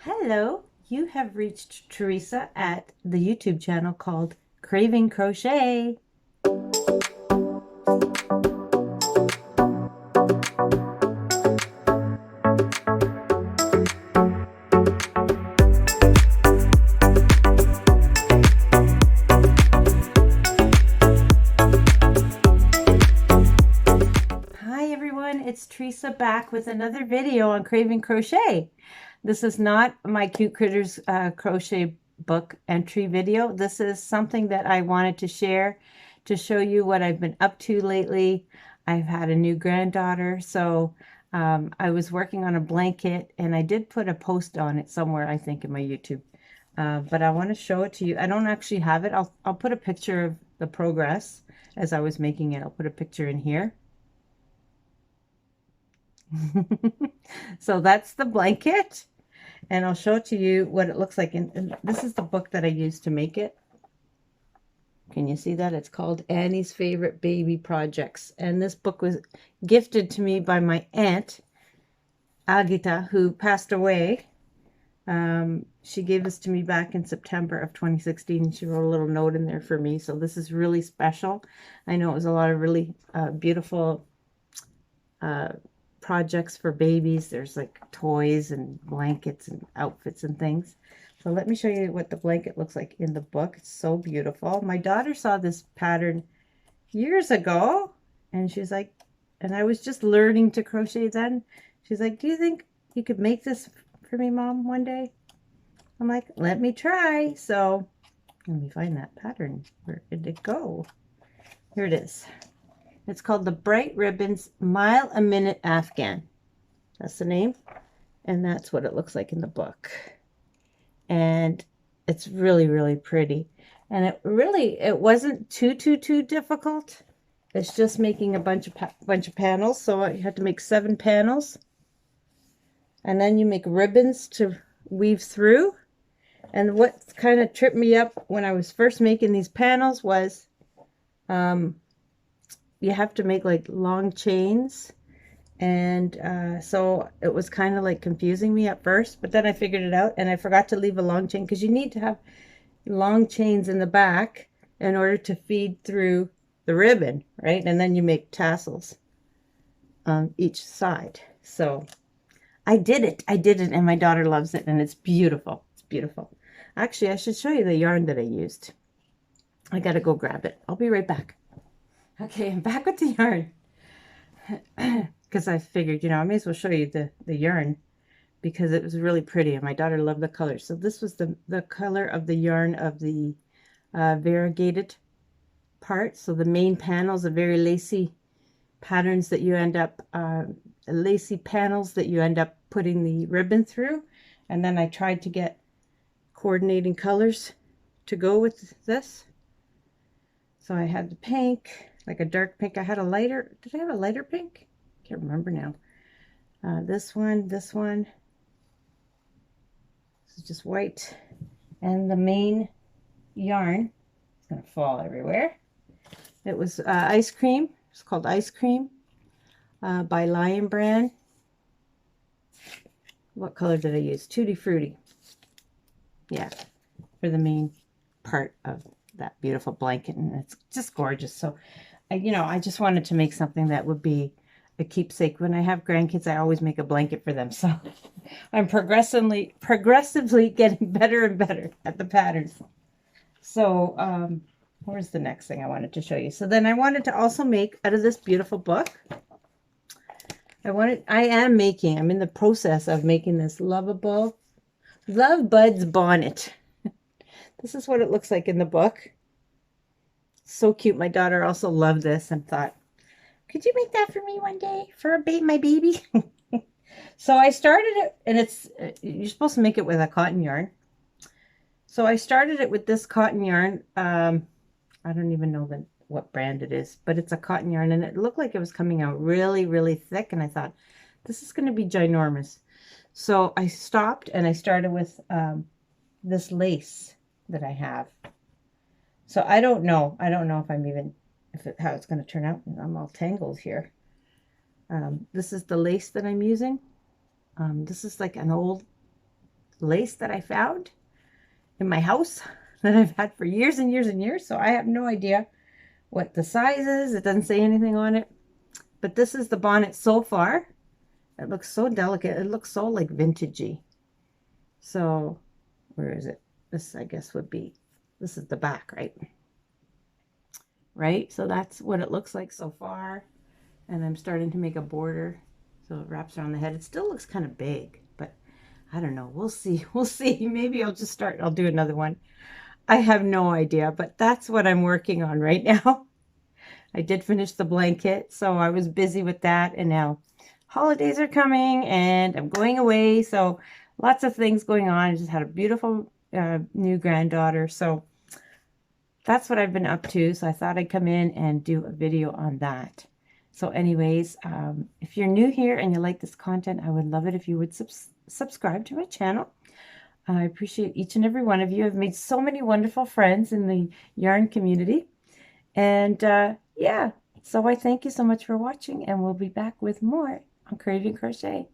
Hello, you have reached Teresa at the YouTube channel called Craving Crochet. Hi everyone, it's Teresa back with another video on Craving Crochet. This is not my Cute Critters crochet book entry video. This is something that I wanted to share to show you what I've been up to lately. I've had a new granddaughter, so I was working on a blanket and I did put a post on it somewhere, I think in my YouTube. But I want to show it to you. I don't actually have it. I'll put a picture of the progress as I was making it. I'll put a picture in here. So that's the blanket, and I'll show it to you what it looks like. And this is the book that I used to make it. Can you see that? It's called Annie's Favorite Baby Projects, and this book was gifted to me by my aunt Agita, who passed away. She gave this to me back in September of 2016. She wrote a little note in there for me, so this is really special. I know it was a lot of really beautiful projects for babies. There's like toys and blankets and outfits and things. So let me show you what the blanket looks like in the book. It's so beautiful. My daughter saw this pattern years ago and she's like, and I was just learning to crochet then. She's like, do you think you could make this for me, Mom, one day? I'm like, let me try. So let me find that pattern. Where did it go? Here it is. It's called the Bright Ribbons Mile a Minute Afghan. That's the name. And that's what it looks like in the book. And it's really, really pretty. And it wasn't too difficult. It's just making a bunch of panels. So I had to make 7 panels. And then you make ribbons to weave through. And what kind of tripped me up when I was first making these panels was you have to make like long chains, and so it was kind of like confusing me at first, but then I figured it out, and I forgot to leave a long chain because you need to have long chains in the back in order to feed through the ribbon, right? And then you make tassels on each side. So I did it, and my daughter loves it, and it's beautiful. It's beautiful. Actually, I should show you the yarn that I used. I gotta go grab it. I'll be right back. Okay, I'm back with the yarn because I figured, I may as well show you the yarn because it was really pretty and my daughter loved the color. So this was the color of the yarn of the variegated part. So the main panels are very lacy patterns that you end up, lacy panels that you end up putting the ribbon through. And then I tried to get coordinating colors to go with this. So I had the pink, like a dark pink. I had a lighter, did I have a lighter pink? Can't remember now. This one. This is just white. And the main yarn is going to fall everywhere. It was ice cream. It's called Ice Cream by Lion Brand. What color did I use? Tutti Frutti. Yeah, for the main part of that beautiful blanket, and it's just gorgeous. So I just wanted to make something that would be a keepsake. When I have grandkids, I always make a blanket for them. So I'm progressively getting better and better at the patterns. So where's the next thing I wanted to show you? So then I wanted to also make out of this beautiful book. I'm in the process of making this Love Buds bonnet. This is what it looks like in the book. So cute. My daughter also loved this and thought, could you make that for me one day for my baby? So I started it, and you're supposed to make it with a cotton yarn. So I started it with this cotton yarn. I don't even know what brand it is, but it's a cotton yarn, and it looked like it was coming out really, really thick. And I thought, this is going to be ginormous. So I stopped and I started with this lace that I have. So I don't know if how it's going to turn out. I'm all tangled here. This is the lace that I'm using. This is like an old lace that I found in my house that I've had for years and years and years. So I have no idea what the size is. It doesn't say anything on it. But this is the bonnet so far. It looks so delicate. It looks so like vintagey. So where is it? This, I guess, would be, this is the back, right? Right? So that's what it looks like so far. And I'm starting to make a border. So it wraps around the head. It still looks kind of big, but I don't know. We'll see. We'll see. Maybe I'll just start. I'll do another one. I have no idea, but that's what I'm working on right now. I did finish the blanket, so I was busy with that. And now holidays are coming and I'm going away. So lots of things going on. I just had a beautiful new granddaughter. So that's what I've been up to. So I thought I'd come in and do a video on that. So anyways, if you're new here and you like this content, I would love it if you would subscribe to my channel. I appreciate each and every one of you. I've made so many wonderful friends in the yarn community. And yeah, so I thank you so much for watching, and we'll be back with more on Creative Crochet.